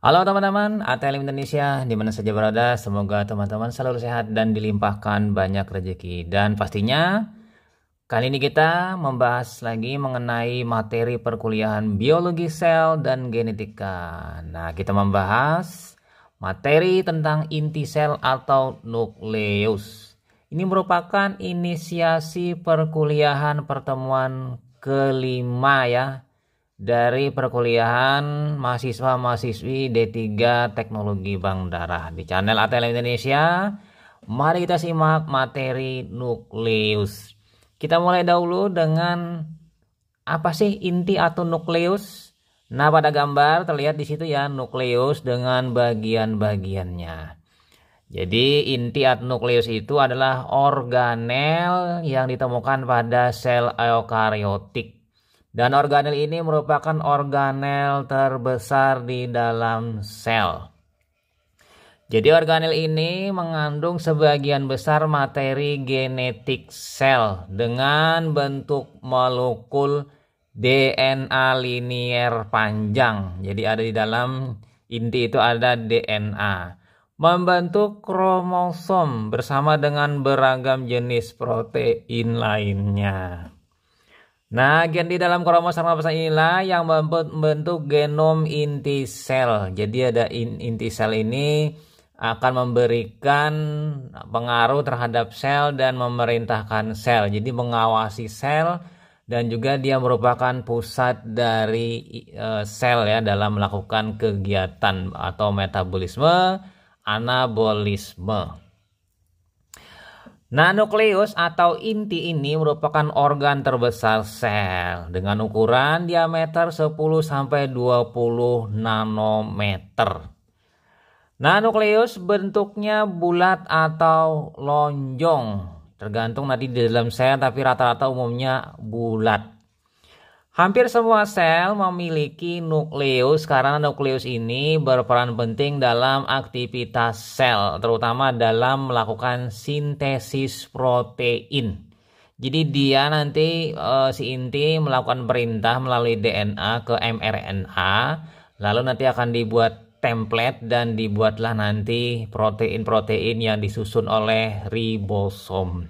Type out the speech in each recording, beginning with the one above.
Halo teman-teman, ATLM Indonesia di mana saja berada, semoga teman-teman selalu sehat dan dilimpahkan banyak rezeki. Dan pastinya kali ini kita membahas lagi mengenai materi perkuliahan biologi sel dan genetika. Nah, kita membahas materi tentang inti sel atau nukleus. Ini merupakan inisiasi perkuliahan pertemuan kelima ya, dari perkuliahan mahasiswa-mahasiswi D3 Teknologi Bank Darah di channel ATLM Indonesia. Mari kita simak materi nukleus. Kita mulai dahulu dengan apa sih inti atau nukleus? Nah, pada gambar terlihat di situ ya nukleus dengan bagian-bagiannya. Jadi inti atau nukleus itu adalah organel yang ditemukan pada sel eukariotik. Dan organel ini merupakan organel terbesar di dalam sel. Jadi organel ini mengandung sebagian besar materi genetik sel dengan bentuk molekul DNA linier panjang. Jadi ada di dalam inti itu ada DNA. Membentuk kromosom bersama dengan beragam jenis protein lainnya. Nah, gen di dalam kromosom inilah yang membentuk genom inti sel. Jadi ada inti sel ini akan memberikan pengaruh terhadap sel dan memerintahkan sel. Jadi mengawasi sel dan juga dia merupakan pusat dari sel ya dalam melakukan kegiatan atau metabolisme, anabolisme. Nah, nukleus atau inti ini merupakan organ terbesar sel dengan ukuran diameter 10-20 nanometer. Nah, nukleus bentuknya bulat atau lonjong, tergantung nanti di dalam sel, tapi rata-rata umumnya bulat. Hampir semua sel memiliki nukleus karena nukleus ini berperan penting dalam aktivitas sel, terutama dalam melakukan sintesis protein. Jadi dia nanti si inti melakukan perintah melalui DNA ke mRNA, lalu nanti akan dibuat template dan dibuatlah nanti protein-protein yang disusun oleh ribosom.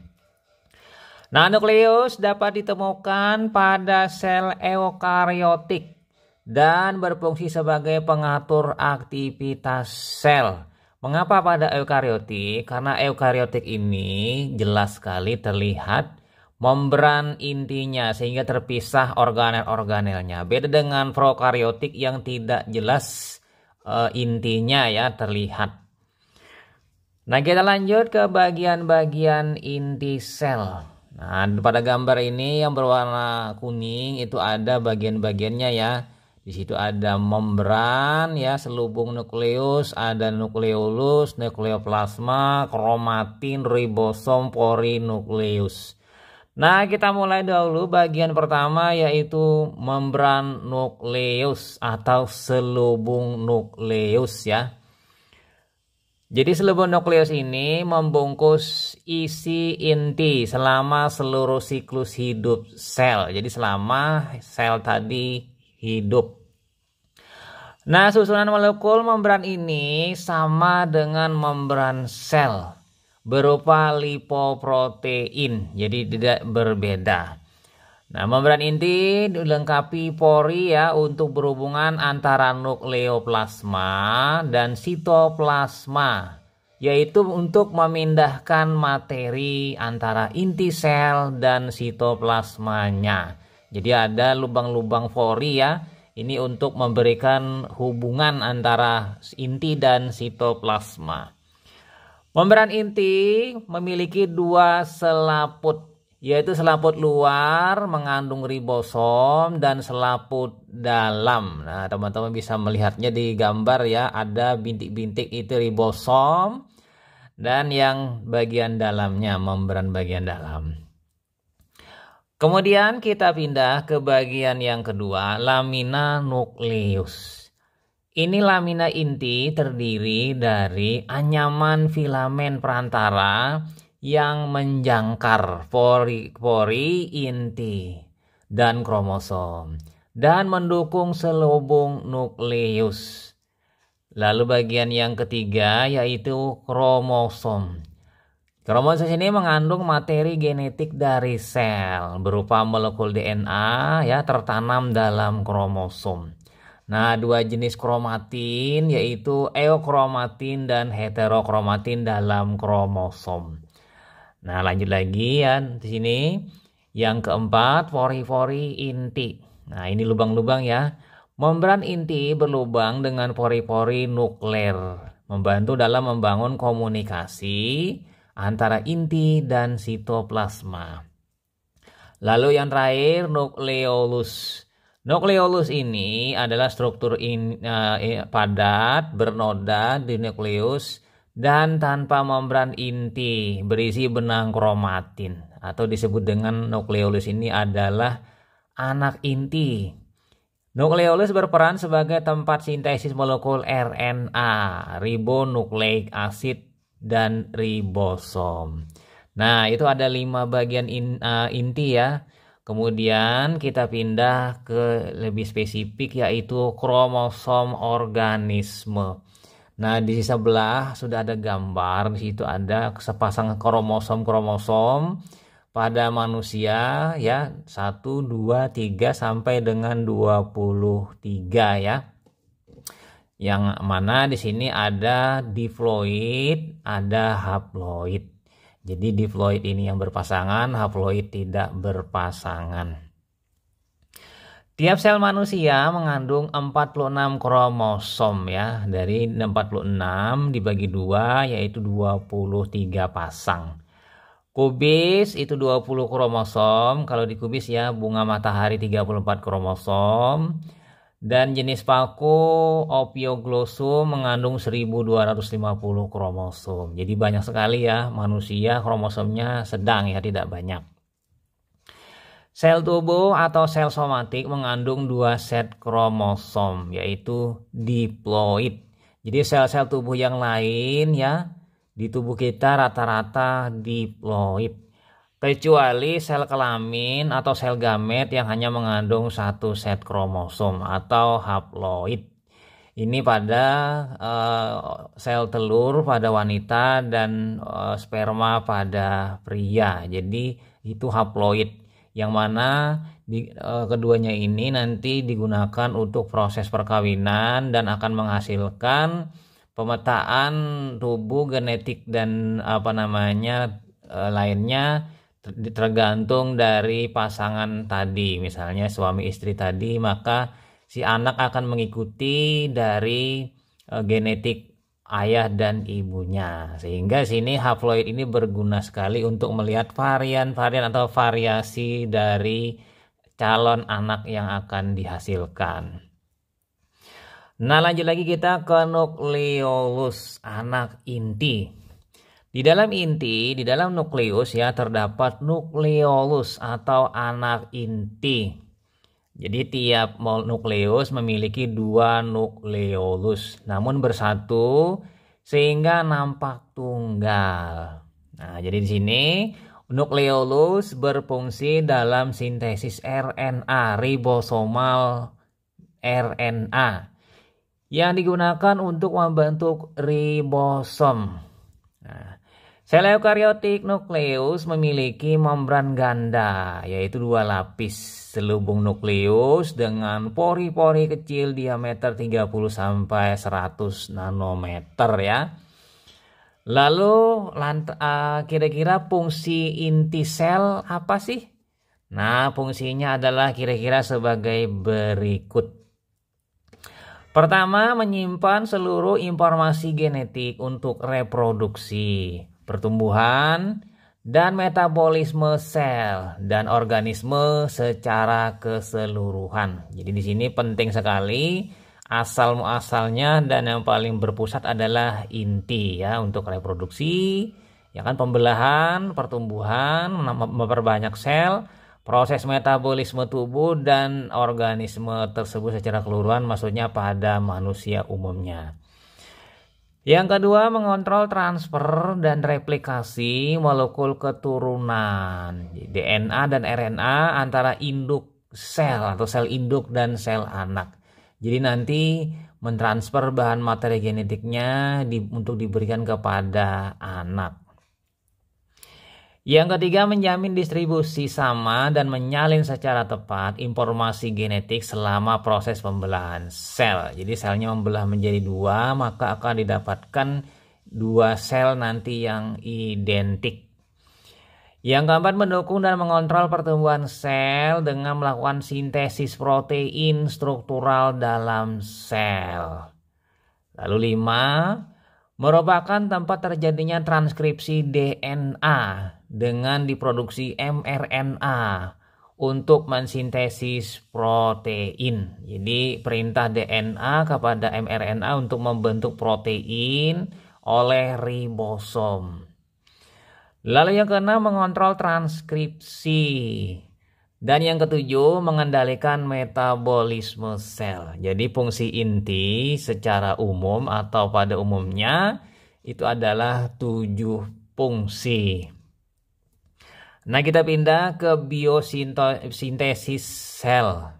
Nah, nukleus dapat ditemukan pada sel eukariotik dan berfungsi sebagai pengatur aktivitas sel. Mengapa pada eukariotik? Karena eukariotik ini jelas sekali terlihat membran intinya sehingga terpisah organel-organelnya. Beda dengan prokariotik yang tidak jelas intinya ya terlihat. Nah, kita lanjut ke bagian-bagian inti sel. Nah, pada gambar ini yang berwarna kuning itu ada bagian-bagiannya ya. Di situ ada membran ya, selubung nukleus, ada nukleolus, nukleoplasma, kromatin, ribosom, porinukleus. Nah, kita mulai dahulu bagian pertama yaitu membran nukleus atau selubung nukleus ya. Jadi selubung nukleus ini membungkus isi inti selama seluruh siklus hidup sel. Jadi selama sel tadi hidup. Nah, susunan molekul membran ini sama dengan membran sel berupa lipoprotein. Jadi tidak berbeda. Nah, membran inti dilengkapi pori ya untuk berhubungan antara nukleoplasma dan sitoplasma, yaitu untuk memindahkan materi antara inti sel dan sitoplasmanya. Jadi ada lubang-lubang pori ya, ini untuk memberikan hubungan antara inti dan sitoplasma. Membran inti memiliki dua selaput, yaitu selaput luar mengandung ribosom dan selaput dalam. Nah, teman-teman bisa melihatnya di gambar ya, ada bintik-bintik itu ribosom dan yang bagian dalamnya, membran bagian dalam. Kemudian kita pindah ke bagian yang kedua, lamina nukleus. Ini lamina inti terdiri dari anyaman filamen perantara yang menjangkar pori inti dan kromosom dan mendukung selubung nukleus. Lalu bagian yang ketiga yaitu kromosom. Kromosom ini mengandung materi genetik dari sel berupa molekul DNA ya tertanam dalam kromosom. Nah, dua jenis kromatin yaitu eukromatin dan heterokromatin dalam kromosom. Nah, lanjut lagi ya di sini. Yang keempat, pori-pori inti. Nah, ini lubang-lubang ya. Membran inti berlubang dengan pori-pori nukleer, membantu dalam membangun komunikasi antara inti dan sitoplasma. Lalu yang terakhir, nukleolus. Nukleolus ini adalah struktur padat bernoda di nukleus dan tanpa membran inti, berisi benang kromatin, atau disebut dengan nukleolus ini adalah anak inti. Nukleolus berperan sebagai tempat sintesis molekul RNA, ribonukleik acid, dan ribosom. Nah, itu ada 5 bagian inti ya. Kemudian kita pindah ke lebih spesifik yaitu kromosom organisme. Nah, di sebelah sudah ada gambar, di situ ada sepasang kromosom pada manusia ya, 1, 2, 3 sampai dengan 23 ya. Yang mana di sini ada diploid, ada haploid. Jadi diploid ini yang berpasangan, haploid tidak berpasangan. Tiap sel manusia mengandung 46 kromosom ya. Dari 46 dibagi 2 yaitu 23 pasang. Kubis itu 20 kromosom. Kalau di kubis ya, bunga matahari 34 kromosom. Dan jenis paku Ophioglossum mengandung 1250 kromosom. Jadi banyak sekali ya, manusia kromosomnya sedang ya, tidak banyak. Sel tubuh atau sel somatik mengandung 2 set kromosom, yaitu diploid. Jadi sel-sel tubuh yang lain ya, di tubuh kita rata-rata diploid. Kecuali sel kelamin atau sel gamet yang hanya mengandung 1 set kromosom atau haploid. Ini pada sel telur pada wanita dan sperma pada pria. Jadi itu haploid, yang mana keduanya ini nanti digunakan untuk proses perkawinan dan akan menghasilkan pemetaan tubuh genetik dan lainnya, tergantung dari pasangan tadi. Misalnya suami istri tadi, maka si anak akan mengikuti dari genetik ayah dan ibunya. Sehingga sini haploid ini berguna sekali untuk melihat varian-varian atau variasi dari calon anak yang akan dihasilkan. Nah, lanjut lagi kita ke nukleolus, anak inti. Di dalam inti, di dalam nukleus ya, terdapat nukleolus atau anak inti. Jadi tiap nukleus memiliki 2 nukleolus, namun bersatu sehingga nampak tunggal. Nah, jadi di sini nukleolus berfungsi dalam sintesis RNA, ribosomal RNA, yang digunakan untuk membentuk ribosom. Nah, sel eukariotik nukleus memiliki membran ganda, yaitu 2 lapis selubung nukleus dengan pori-pori kecil diameter 30 sampai 100 nanometer ya. Lalu kira-kira fungsi inti sel apa sih? Nah, fungsinya adalah kira-kira sebagai berikut. Pertama, menyimpan seluruh informasi genetik untuk reproduksi, pertumbuhan, dan metabolisme sel dan organisme secara keseluruhan. Jadi di sini penting sekali asal muasalnya, dan yang paling berpusat adalah inti ya, untuk reproduksi, ya kan, pembelahan, pertumbuhan, memperbanyak sel, proses metabolisme tubuh dan organisme tersebut secara keseluruhan, maksudnya pada manusia umumnya. Yang kedua, mengontrol transfer dan replikasi molekul keturunan DNA dan RNA antara induk sel atau sel induk dan sel anak. Jadi nanti mentransfer bahan materi genetiknya untuk diberikan kepada anak. Yang ketiga, menjamin distribusi sama dan menyalin secara tepat informasi genetik selama proses pembelahan sel. Jadi selnya membelah menjadi dua, maka akan didapatkan dua sel nanti yang identik. Yang keempat, mendukung dan mengontrol pertumbuhan sel dengan melakukan sintesis protein struktural dalam sel. Lalu 5, merupakan tempat terjadinya transkripsi DNA dengan diproduksi mRNA untuk mensintesis protein. Jadi perintah DNA kepada mRNA untuk membentuk protein oleh ribosom. Lalu yang keenam, mengontrol transkripsi. Dan yang ketujuh, mengendalikan metabolisme sel. Jadi fungsi inti secara umum atau pada umumnya itu adalah 7 fungsi. Nah, kita pindah ke biosintesis sel.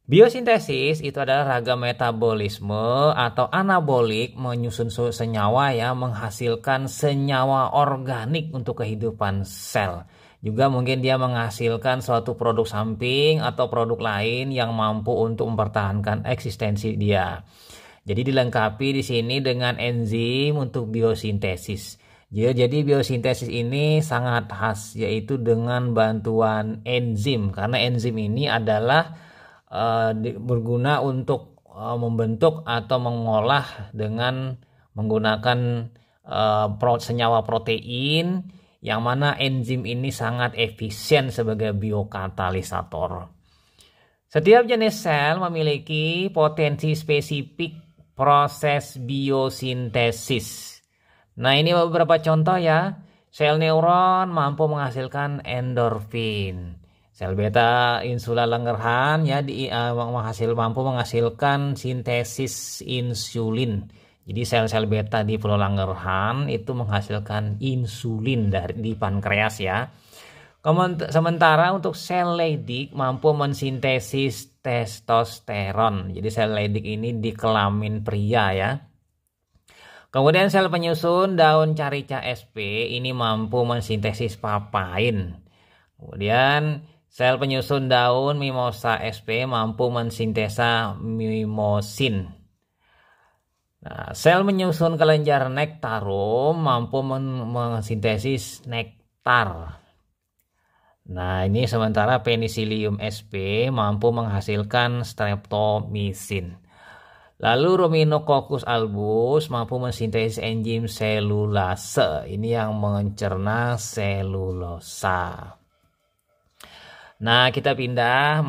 Biosintesis itu adalah ragam metabolisme atau anabolik menyusun senyawa ya, menghasilkan senyawa organik untuk kehidupan sel. Juga mungkin dia menghasilkan suatu produk samping atau produk lain yang mampu untuk mempertahankan eksistensi dia. Jadi dilengkapi di sini dengan enzim untuk biosintesis. Jadi biosintesis ini sangat khas, yaitu dengan bantuan enzim, karena enzim ini adalah berguna untuk membentuk atau mengolah dengan menggunakan senyawa protein, yang mana enzim ini sangat efisien sebagai biokatalisator. Setiap jenis sel memiliki potensi spesifik proses biosintesis. Nah, ini beberapa contoh ya. Sel neuron mampu menghasilkan endorfin. Sel beta insula Langerhans ya mampu menghasilkan sintesis insulin. Jadi sel-sel beta di pulau Langerhans itu menghasilkan insulin di pankreas ya. Sementara untuk sel Leydig mampu mensintesis testosteron. Jadi sel Leydig ini di kelamin pria ya. Kemudian sel penyusun daun carica sp ini mampu mensintesis papain. Kemudian sel penyusun daun mimosa sp mampu mensintesa mimosin. Nah, sel penyusun kelenjar nektarum mampu mensintesis nektar. Nah, ini sementara penicillium sp mampu menghasilkan streptomycin. Lalu Ruminococcus albus mampu mensintesis enzim selulase. Ini yang mencerna selulosa. Nah, kita pindah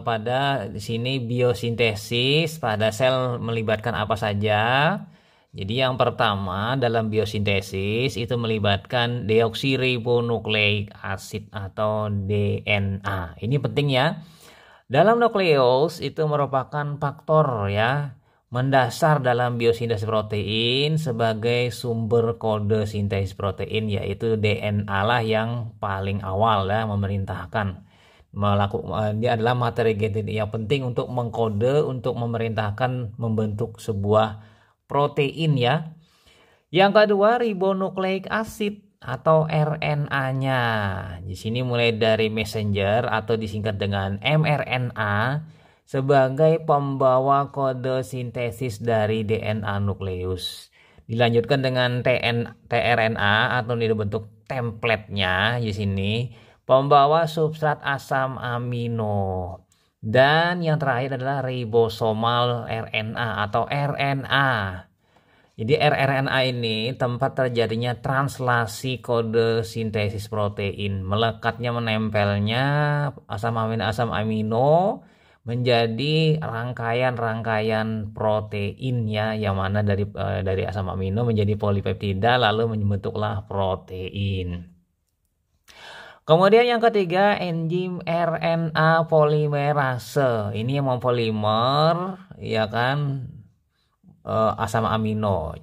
pada di sini biosintesis pada sel melibatkan apa saja. Jadi yang pertama dalam biosintesis itu melibatkan deoksiribonukleik acid atau DNA. Ini penting ya. Dalam nukleus itu merupakan faktor ya mendasar dalam biosintesis protein sebagai sumber kode sintesis protein, yaitu DNA lah yang paling awal ya memerintahkan. Dia adalah materi genetik yang penting untuk mengkode, untuk memerintahkan membentuk sebuah protein ya. Yang kedua, ribonukleik acid atau RNA-nya. Di sini mulai dari messenger atau disingkat dengan mRNA sebagai pembawa kode sintesis dari DNA nukleus. Dilanjutkan dengan tRNA atau dibentuk template-nya di sini, pembawa substrat asam amino. Dan yang terakhir adalah ribosomal RNA atau RNA. Jadi rRNA ini tempat terjadinya translasi kode sintesis protein, melekatnya menempelnya asam amino menjadi rangkaian-rangkaian protein ya, yang mana dari asam amino menjadi polipeptida lalu membentuklah protein. Kemudian yang ketiga, enzim RNA polimerase. Ini yang mempolimer ya kan asam amino.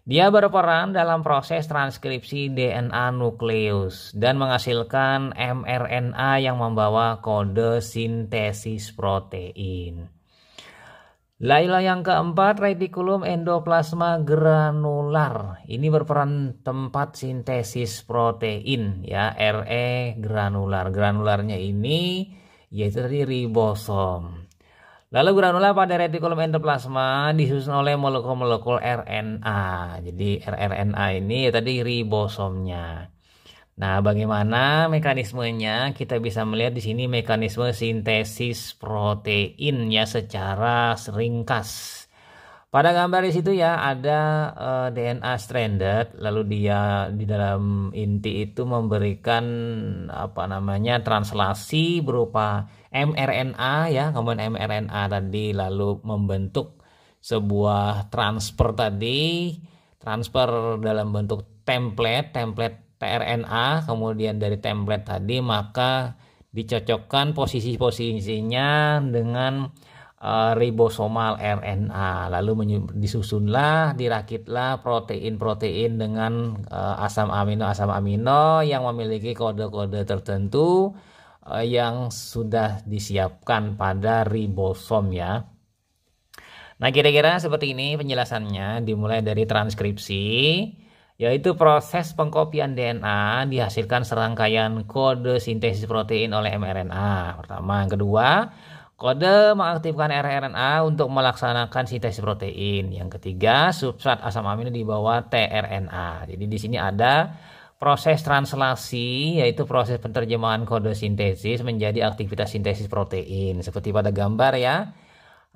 Dia berperan dalam proses transkripsi DNA nukleus dan menghasilkan mRNA yang membawa kode sintesis protein. Lalu yang keempat, retikulum endoplasma granular. Ini berperan tempat sintesis protein ya, Re granular. Granularnya ini yaitu tadi ribosom. Lalu granular pada retikulum endoplasma disusun oleh molekul-molekul RNA. Jadi rRNA ini ya tadi ribosomnya. Nah, bagaimana mekanismenya? Kita bisa melihat di sini mekanisme sintesis protein ya secara ringkas. Pada gambar di situ ya ada DNA stranded, lalu dia di dalam inti itu memberikan apa namanya translasi berupa mRNA ya, kemudian mRNA tadi lalu membentuk sebuah transfer dalam bentuk template tRNA, kemudian dari template tadi maka dicocokkan posisi-posisinya dengan ribosomal RNA, lalu disusunlah, dirakitlah protein-protein dengan asam amino yang memiliki kode-kode tertentu yang sudah disiapkan pada ribosom ya. Nah, kira-kira seperti ini penjelasannya, dimulai dari transkripsi, yaitu proses pengkopian DNA dihasilkan serangkaian kode sintesis protein oleh mRNA. Pertama, yang kedua, kode mengaktifkan rRNA untuk melaksanakan sintesis protein. Yang ketiga, substrat asam amino di bawah tRNA. Jadi di sini ada proses translasi, yaitu proses penerjemahan kode sintesis menjadi aktivitas sintesis protein. Seperti pada gambar ya.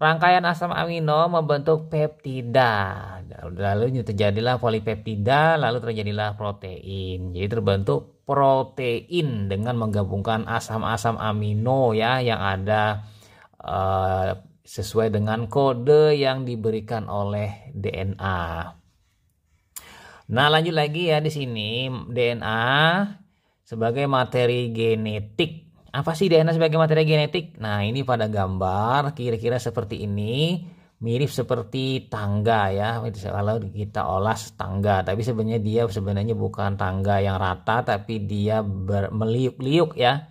Rangkaian asam amino membentuk peptida, lalu terjadilah polipeptida, lalu terjadilah protein. Jadi terbentuk protein dengan menggabungkan asam-asam amino ya yang ada sesuai dengan kode yang diberikan oleh DNA. Nah, lanjut lagi ya di sini DNA sebagai materi genetik. Apa sih DNA sebagai materi genetik? Nah, ini pada gambar kira-kira seperti ini, mirip seperti tangga ya. Kalau kita olah tangga, tapi sebenarnya bukan tangga yang rata, tapi dia meliuk-liuk ya.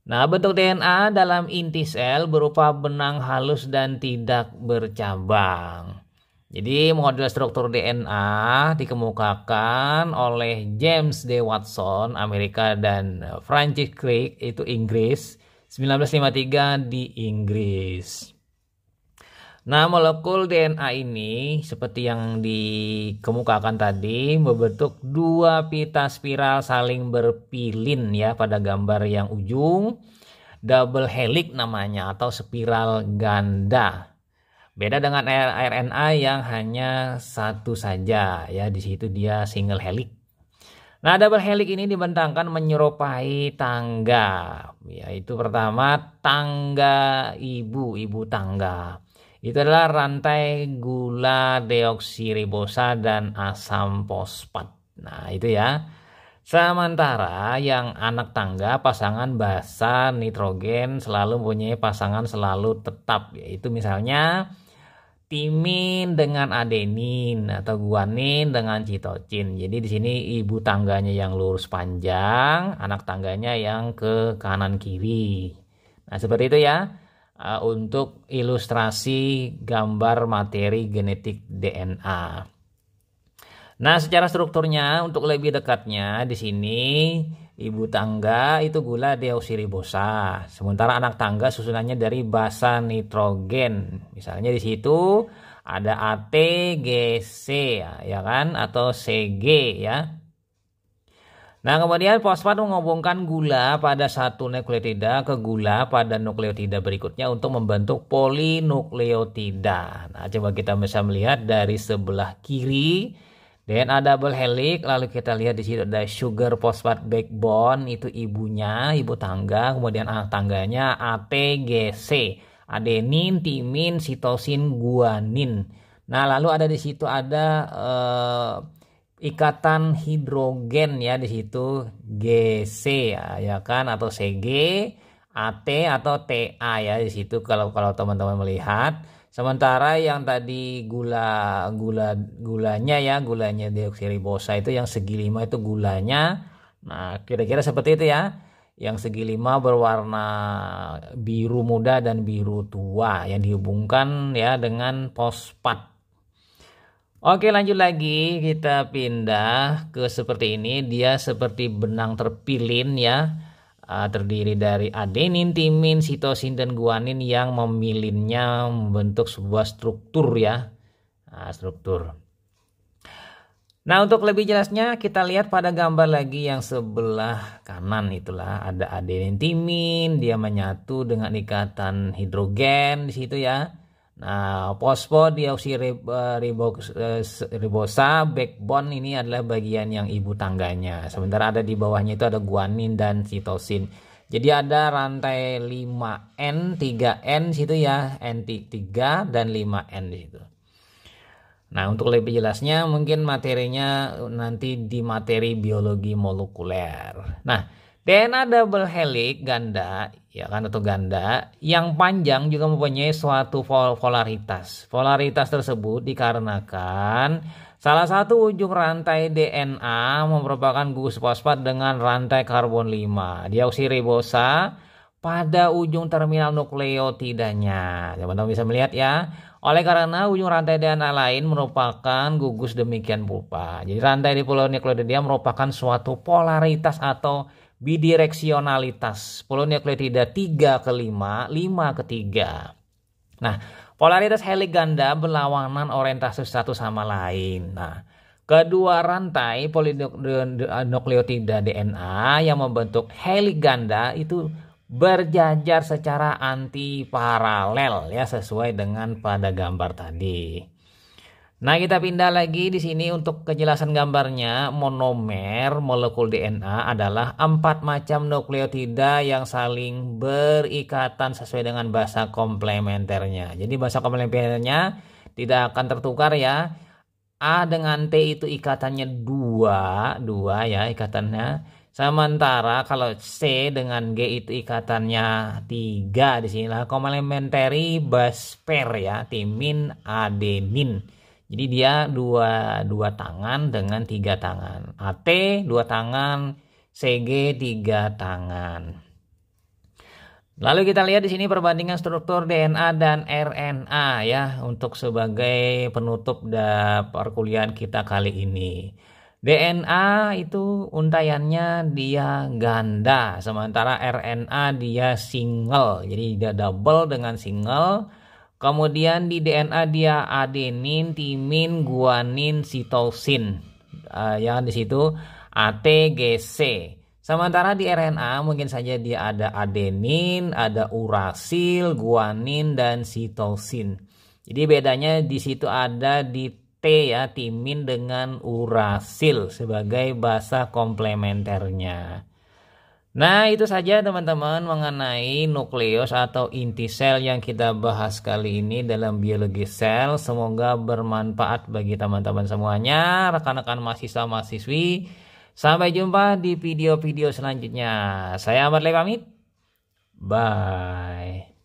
Nah, bentuk DNA dalam inti sel berupa benang halus dan tidak bercabang. Jadi model struktur DNA dikemukakan oleh James D. Watson Amerika dan Francis Crick itu Inggris 1953 di Inggris. Nah, molekul DNA ini seperti yang dikemukakan tadi membentuk dua pita spiral saling berpilin ya pada gambar yang ujung, double helix namanya atau spiral ganda. Beda dengan RNA yang hanya satu saja ya, di situ dia single helix. Nah, double helix ini dibentangkan menyerupai tangga, yaitu pertama tangga ibu tangga. Itu adalah rantai gula deoksiribosa dan asam fosfat. Nah, itu ya. Sementara yang anak tangga pasangan basa nitrogen selalu mempunyai pasangan selalu tetap, yaitu misalnya timin dengan adenin atau guanin dengan citosin. Jadi di sini ibu tangganya yang lurus panjang, anak tangganya yang ke kanan kiri. Nah, seperti itu ya untuk ilustrasi gambar materi genetik DNA. Nah, secara strukturnya untuk lebih dekatnya di sini ibu tangga itu gula deoksiribosa, sementara anak tangga susunannya dari basa nitrogen. Misalnya di situ ada ATGC ya kan, atau CG ya. Nah, kemudian fosfat menghubungkan gula pada satu nukleotida ke gula pada nukleotida berikutnya untuk membentuk polinukleotida. Nah, coba kita bisa melihat dari sebelah kiri DNA double helix, lalu kita lihat di situ ada sugar phosphate backbone, itu ibunya, ibu tangga, kemudian anak tangganya ATGC, adenin, timin, sitosin, guanin. Nah, lalu ada di situ ada ikatan hidrogen ya di situ GC ya kan, atau CG, AT atau TA ya di situ kalau teman-teman melihat. Sementara yang tadi gulanya deoksiribosa itu yang segi 5 itu gulanya. Nah, kira-kira seperti itu ya. yang segi 5 berwarna biru muda dan biru tua yang dihubungkan ya dengan fosfat. Oke, lanjut lagi, kita pindah ke seperti ini. Dia seperti benang terpilin ya, terdiri dari adenin, timin, sitosin, dan guanin yang memilinnya membentuk sebuah struktur ya. Struktur. Nah, untuk lebih jelasnya kita lihat pada gambar lagi yang sebelah kanan, itulah ada adenin, timin, dia menyatu dengan ikatan hidrogen di situ ya. Nah, fosfodioksiribosa backbone ini adalah bagian yang ibu tangganya. Sementara ada di bawahnya itu ada guanin dan sitosin. Jadi ada rantai 5N, 3N situ ya, N3 dan 5N di situ. Nah, untuk lebih jelasnya mungkin materinya nanti di materi biologi molekuler. Nah, DNA double helix ganda ya kan, atau ganda yang panjang juga mempunyai suatu polaritas. Polaritas tersebut dikarenakan salah satu ujung rantai DNA merupakan gugus fosfat dengan rantai karbon 5 deoksiribosa pada ujung terminal nukleotidanya. Teman-teman bisa melihat ya. Oleh karena ujung rantai DNA lain merupakan gugus demikian pulpa. Jadi rantai di polinukleotida merupakan suatu polaritas atau bidireksionalitas. Polinukleotida 3 ke 5, 5 ke 3. Nah, polaritas helix ganda berlawanan orientasi satu sama lain. Nah, kedua rantai polinukleotida DNA yang membentuk helix ganda itu berjajar secara anti paralel ya, sesuai dengan pada gambar tadi. Nah, kita pindah lagi di sini untuk kejelasan gambarnya. Monomer molekul DNA adalah 4 macam nukleotida yang saling berikatan sesuai dengan bahasa komplementernya. Jadi bahasa komplementernya tidak akan tertukar ya. A dengan T itu ikatannya 2 ya ikatannya. Sementara kalau C dengan G itu ikatannya 3. Di sinilah komplementari base pair ya, timin adenin. Jadi dia dua tangan dengan 3 tangan. AT 2 tangan, CG 3 tangan. Lalu kita lihat di sini perbandingan struktur DNA dan RNA ya, untuk sebagai penutup perkuliahan kita kali ini. DNA itu untaiannya dia ganda, sementara RNA dia single. Jadi dia double dengan single. Kemudian di DNA dia adenin, timin, guanin, sitosin. Yang di situ ATGC. Sementara di RNA mungkin saja dia ada adenin, ada urasil, guanin, dan sitosin. Jadi bedanya di situ ada di T ya, timin dengan urasil sebagai bahasa komplementernya. Nah, itu saja teman-teman mengenai nukleus atau inti sel yang kita bahas kali ini dalam biologi sel. Semoga bermanfaat bagi teman-teman semuanya, rekan-rekan mahasiswa-mahasiswi. Sampai jumpa di video-video selanjutnya. Saya Ahmad Le pamit. Bye.